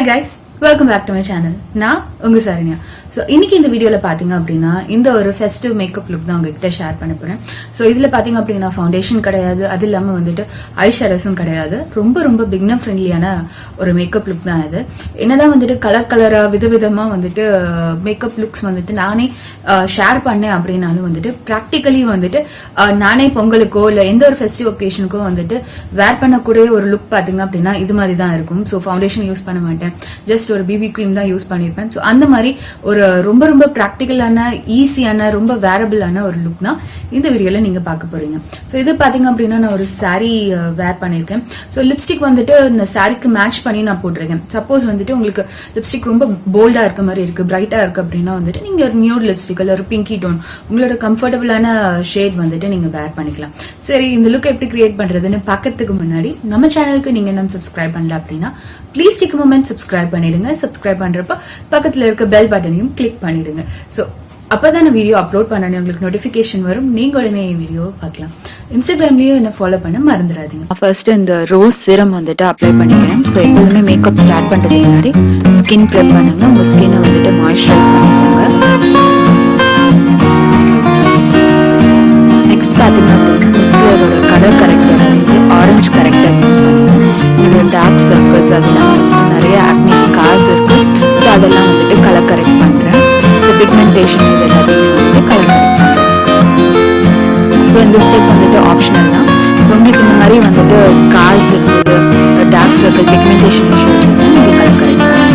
guys, welcome back to my channel. நான் உங்க Saranya. So இன்னைக்கு இந்த வீடியோல பாத்தீங்க அப்படின்னா இந்த ஒரு ஃபெஸ்டிவ் மேக்கப் லுக் தான் உங்ககிட்ட ஷேர் பண்ண போறேன். So இதுல பாத்தீங்க அப்படின்னா ஃபவுண்டேஷன் கிடையாது, அது இல்லாம வந்துட்டு ஐ ஷேடோஸும் கிடையாது. ரொம்ப பிகினர் ஃப்ரெண்ட்லியான ஒரு மேக்கப் லுக் தான் இது. என்னதான் வந்துட்டு கலரா விதவிதமா வந்துட்டு மேக்கப் லுக்ஸ் வந்துட்டு நானே ஷேர் பண்ணேன் அப்படின்னாலும் வந்துட்டு பிராக்டிகலி வந்துட்டு நானே பொங்கலுக்கோ இல்ல எந்த ஒரு ஃபெஸ்டிவ் ஒகேஷனுக்கோ வந்துட்டு வேர் பண்ணக்கூடிய ஒரு லுக் பாத்தீங்க அப்படின்னா இது மாதிரி தான் இருக்கும். ஸோ ஃபவுண்டேஷன் யூஸ் பண்ண மாட்டேன், ஜஸ்ட் ஒரு பிபி கிரீம் தான் யூஸ் பண்ணிருப்பேன். ஸோ அந்த மாதிரி ஒரு ரொம்ப பிராக்டிகலான ஈஸியான ரொம்ப வேரபிளான ஒரு லுக் தான் இந்த வீடியோல நீங்க பார்க்க போறீங்க. ஸோ இது பாத்தீங்க அப்படின்னா நான் ஒரு சாரி வேர் பண்ணிருக்கேன். ஸோ லிப்ஸ்டிக் வந்துட்டு இந்த சாரிக்கு மேட்ச் பண்ணி நான் போட்டிருக்கேன். சப்போஸ் வந்துட்டு உங்களுக்கு லிப்ஸ்டிக் ரொம்ப போல்டா இருக்க மாதிரி இருக்கு, பிரைட்டா இருக்கு அப்படின்னா வந்துட்டு நீங்க ஒரு நியூட் லிப்ஸ்டிக் இல்ல ஒரு பிங்கி டோன் உங்களோட கம்ஃபர்டபுளான ஷேட் வந்துட்டு நீங்க வேர் பண்ணிக்கலாம். சரி, இந்த லுக் எப்படி கிரியேட் பண்றதுன்னு பார்க்கறதுக்கு முன்னாடி நம்ம சேனலுக்கு நீங்க என்ன சப்ஸ்கிரைப் பண்ணல அப்படின்னா please take a moment subscribe பண்ணிடுங்க. சப்ஸ்கிரைப் பண்றப்ப பக்கத்துல இருக்க பெல் பட்டனையும் கிளிக் பண்ணிடுங்க. சோ அப்பதான் வீடியோ அப்லோட் பண்ணனே உங்களுக்கு நோட்டிபிகேஷன் வரும், நீங்க உடனே வீடியோ பார்க்கலாம். இன்ஸ்டாகிராம்லயும் என்ன ஃபாலோ பண்ண மறந்துடாதீங்க. ஃபர்ஸ்ட் இந்த ரோஸ் சீரம் வந்துட்டு அப்ளை பண்ணிக்கிறேன். ஸோ எப்பவுமே மேக்கப் ஸ்டார்ட் பண்றதுக்கு முன்னாடி ஸ்கின் ப்ரெப் பண்ணுங்க, உங்க ஸ்கின்னை வந்துட்டு மாய்ஸ்சரைஸ் பண்ணிக்கோங்க. நெக்ஸ்ட் பாத்தீங்கன்னா மஸ்கரோட கலர் கரெக்டர் இது ஆரஞ்சு கரெக்டர் யூஸ் பண்ணிக்கிறேன். இந்த டார்க் சர்க்கிள்ஸ் அதெல்லாம் வந்துட்டு நிறைய ஆக்னி ஸ்கார்ஸ் இருக்கு. ஸோ அதெல்லாம் வந்துட்டு கலர் கரெக்ட் பண்றேன். இந்த பிக்மெண்டேஷன் இது எல்லாத்தையுமே வந்துட்டு கலர் கரெக்ட் பண்றேன். ஸோ இந்த ஸ்டெப் வந்துட்டு ஆப்ஷனல் தான். ஸோ உங்களுக்கு இந்த மாதிரி வந்துட்டு ஸ்கார்ஸ் இருக்குது, டார்க் சர்க்கிள், பிக்மெண்டேஷன் இஷ்யூ இருக்குது, நீங்க கலர் கரெக்ட் பண்ணுங்க.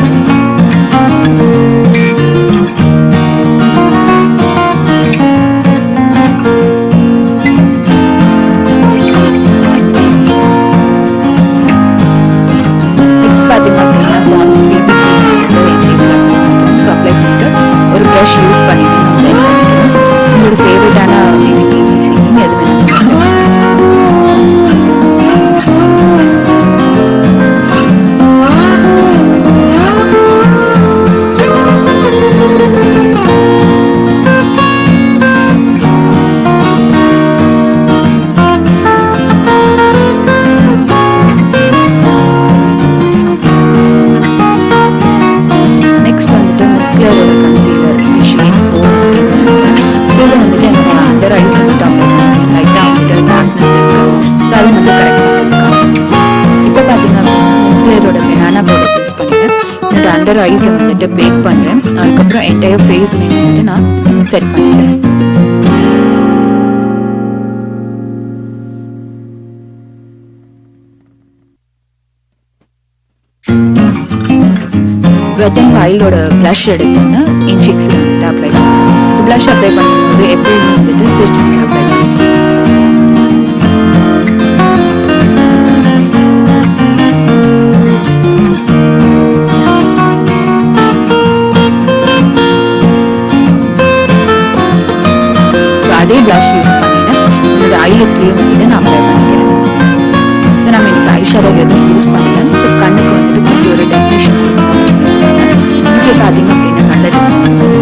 யூஸ் பண்ணிட்டு உங்களோட ஃபேவரட்டான பிபி கிரீம் சிசிங் எது வேணும். நெக்ஸ்ட் வந்துட்டு மஸ்கரோட கன்சீலர் அண்டர் ஐஸை வந்துட்டு பேக் பண்றேன். அதுக்கப்புறம் என்டையர் ஃபேஸ் வந்துட்டு நான் செட் பண்ணிடுறேன். வெட் அண்ட் வைல்டோட பிளஷ் எடுத்துன்னு என் சீக்ஸ்ல வந்துட்டு அப்ளை பண்ணுறேன். பிளஷ் அப்ளை பண்ணும்போது எப்பயுமே வந்துட்டு திருச்சி அப்ளை பண்ணுறேன். அதே பிளஷ் யூஸ் பண்ணிட்டு என்னோட ஐலெட்ஸ்லயும் வந்துட்டு நான் அப்ளை பண்ணிக்கிறேன். ஸோ நம்ம இன்னைக்கு ஐ ஷேடோ எதுவும் யூஸ் பண்ணலாம். ஸோ கண்ணுக்கு வந்துட்டு கொஞ்சம் ஒரு டெஃபினேஷன் இங்கே பார்த்தீங்க அப்படின்னா நல்ல டிஃபரன்ஸ் தான்.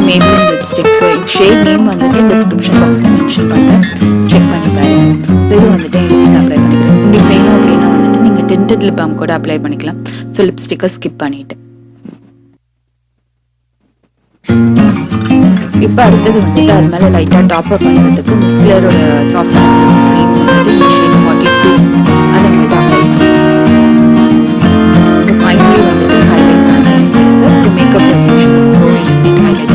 Maybelline lipstick. So shade name வந்துட்டு description boxல மென்ஷன் பண்றேன், செக் பண்ணி பாருங்க. இது வந்துட்டு லிப்ஸ்ல அப்ளை பண்ணிக்கிறேன். உங்களுக்கு வேணும் அப்படின்னா வந்துட்டு நீங்க tinted lip balm கூட அப்ளை பண்ணிக்கலாம். ஸோ லிப்ஸ்டிக்கை ஸ்கிப் பண்ணிட்டு இப்போ அடுத்தது வந்துட்டு அது மேலே லைட்டாக டாப் அப் பண்ணுறதுக்கு மஸ்கரோட சாஃப்ட் க்ரீம் வந்துட்டு இந்த ஷேட் 42 அதை வந்துட்டு அப்ளை பண்ணி ஃபைனலி வந்துட்டு ஹைலைட் பண்ணுறேன். Makeup professional bro highlight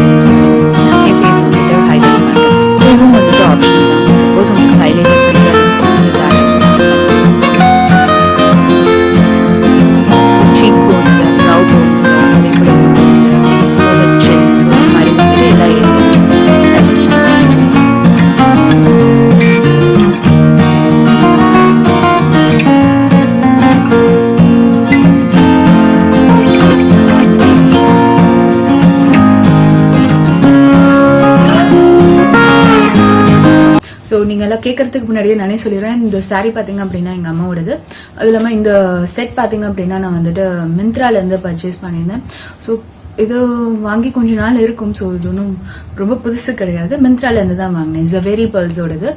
so நீங்க எல்லாம் கேட்கறதுக்கு முன்னாடியே நானே சொல்லிடுறேன், இந்த saree பாத்தீங்க அப்படின்னா எங்க அம்மாவோடது. அது இல்லாம இந்த செட் பாத்தீங்க அப்படின்னா நான் வந்துட்டு மிந்த்ரால இருந்து பர்ச்சேஸ் பண்ணியிருந்தேன். ஸோ இது வாங்கி கொஞ்ச நாள் இருக்கும். ஸோ இது ஒன்றும் ரொம்ப புதுசு கிடையாது, மிந்த்ரால இருந்து தான் வாங்கினேன். ஜவேரி பேர்ல்ஸோடது.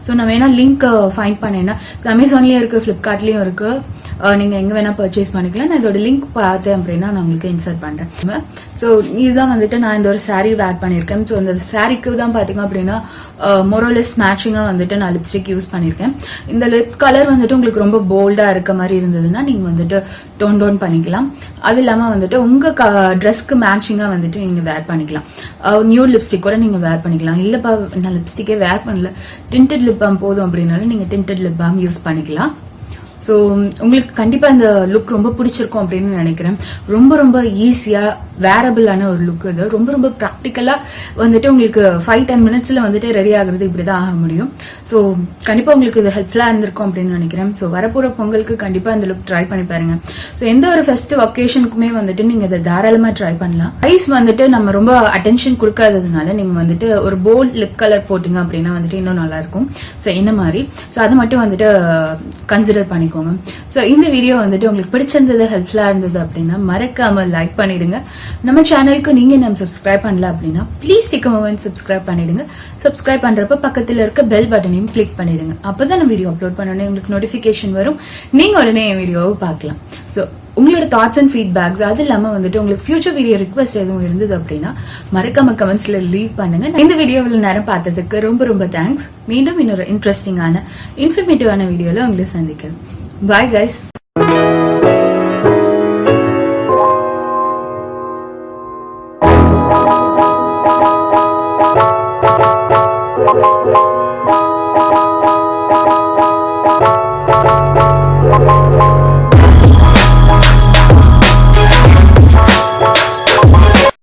ஸோ நான் வேணா லிங்க் ஃபைண்ட் பண்ணேன்னா அமேசான்லயும் இருக்கு, பிளிப்கார்ட்லயும் இருக்கு, நீங்க எங்க வேணா பர்ச்சேஸ் பண்ணிக்கலாம். நான் இதோட லிங்க் பார்த்தேன் அப்படின்னா நான் உங்களுக்கு இன்சர்ட் பண்றேன். ஸோ இதுதான் வந்துட்டு நான் இந்த ஒரு saree வேர் பண்ணிருக்கேன். ஸோ இந்த சாரீக்கு தான் பாத்தீங்க அப்படின்னா மோரலெஸ் மேட்சிங்கா வந்துட்டு நான் லிப்ஸ்டிக் யூஸ் பண்ணிருக்கேன். இந்த லிப் கலர் வந்துட்டு உங்களுக்கு ரொம்ப போல்டா இருக்க மாதிரி இருந்ததுன்னா நீங்க வந்துட்டு டோன் டவுன் பண்ணிக்கலாம். அது இல்லாம வந்துட்டு உங்க ட்ரெஸ்க்கு மேட்சிங்கா வந்துட்டு நீங்க வேர் பண்ணிக்கலாம். நியூட் லிப்ஸ்டிக் கூட நீங்க வேர் பண்ணிக்கலாம். இல்லப்பா நான் லிப்ஸ்டிக்கே வேர் பண்ணல, டிண்டட் லிப் பாம் போதும் அப்படின்னாலும் நீங்க டிண்டட் லிப் பாம் யூஸ் பண்ணிக்கலாம். ஸோ உங்களுக்கு கண்டிப்பா இந்த லுக் ரொம்ப பிடிச்சிருக்கும் அப்படின்னு நினைக்கிறேன். ரொம்ப ரொம்ப ஈஸியா வேரபிளான ஒரு லுக் இது. ரொம்ப ரொம்ப ப்ராக்டிக்கலா வந்துட்டு உங்களுக்கு 5-10 மினிட்ஸ்ல வந்துட்டு ரெடி ஆகுறது இப்படிதான் ஆக முடியும். ஸோ கண்டிப்பா உங்களுக்கு இது ஹெல்ப்ஃபுல்லா இருந்திருக்கும் அப்படின்னு நினைக்கிறேன். ஸோ வரப்போற பொங்கலுக்கு கண்டிப்பா இந்த லுக் ட்ரை பண்ணி பாருங்க. ஸோ எந்த ஒரு ஃபெஸ்டிவ் ஒகேஷனுக்குமே வந்துட்டு நீங்க இதை தாராளமா ட்ரை பண்ணலாம். ஐஸ் வந்துட்டு நம்ம ரொம்ப அட்டென்ஷன் கொடுக்காததுனால நீங்க வந்துட்டு ஒரு போல்ட் லிப் கலர் போட்டீங்க அப்படின்னா வந்துட்டு இன்னும் நல்லா இருக்கும். ஸோ என்ன மாதிரி ஸோ அதை மட்டும் வந்துட்டு கன்சிடர் பண்ணிக்கோங்க. சோ இந்த வீடியோ வந்துட்டு உங்களுக்கு பிடிச்சிருந்தது, ஹெல்ப்ஃபுல்லா இருந்தது அப்படின்னா மறக்காம லைக் பண்ணிடுங்க. நம்ம சேனலுக்கு நீங்க நம்ம சப்ஸ்கிரைப் பண்ணல அப்படின்னா please take a moment subscribe பண்ணிடுங்க. சப்ஸ்கிரைப் பண்றப்ப பக்கத்துல இருக்க பெல் பட்டனையும் கிளிக் பண்ணிடுங்க. அப்பதான் நான் வீடியோ அப்லோட் பண்ணனே உங்களுக்கு நோட்டிபிகேஷன் வரும். நீங்க உடனே என் வீடியோவை பார்க்கலாம். சோ உங்களோட தாட்ஸ் அண்ட் ஃபீட்பேக்ஸ், அது இல்லாம வந்துட்டு உங்களுக்கு ஃபியூச்சர் வீடியோ ரிக்வெஸ்ட் எதுவும் இருந்தது அப்படின்னா மறக்காம கமெண்ட்ஸ்ல லீவ் பண்ணுங்க. இந்த வீடியோவில் நேரம் பார்த்ததுக்கு ரொம்ப ரொம்ப தேங்க்ஸ். மீண்டும் இன்னொரு இன்ட்ரெஸ்டிங்கான இன்ஃபர்மேட்டிவான வீடியோல உங்களை சந்திக்கிறேன். Bye guys.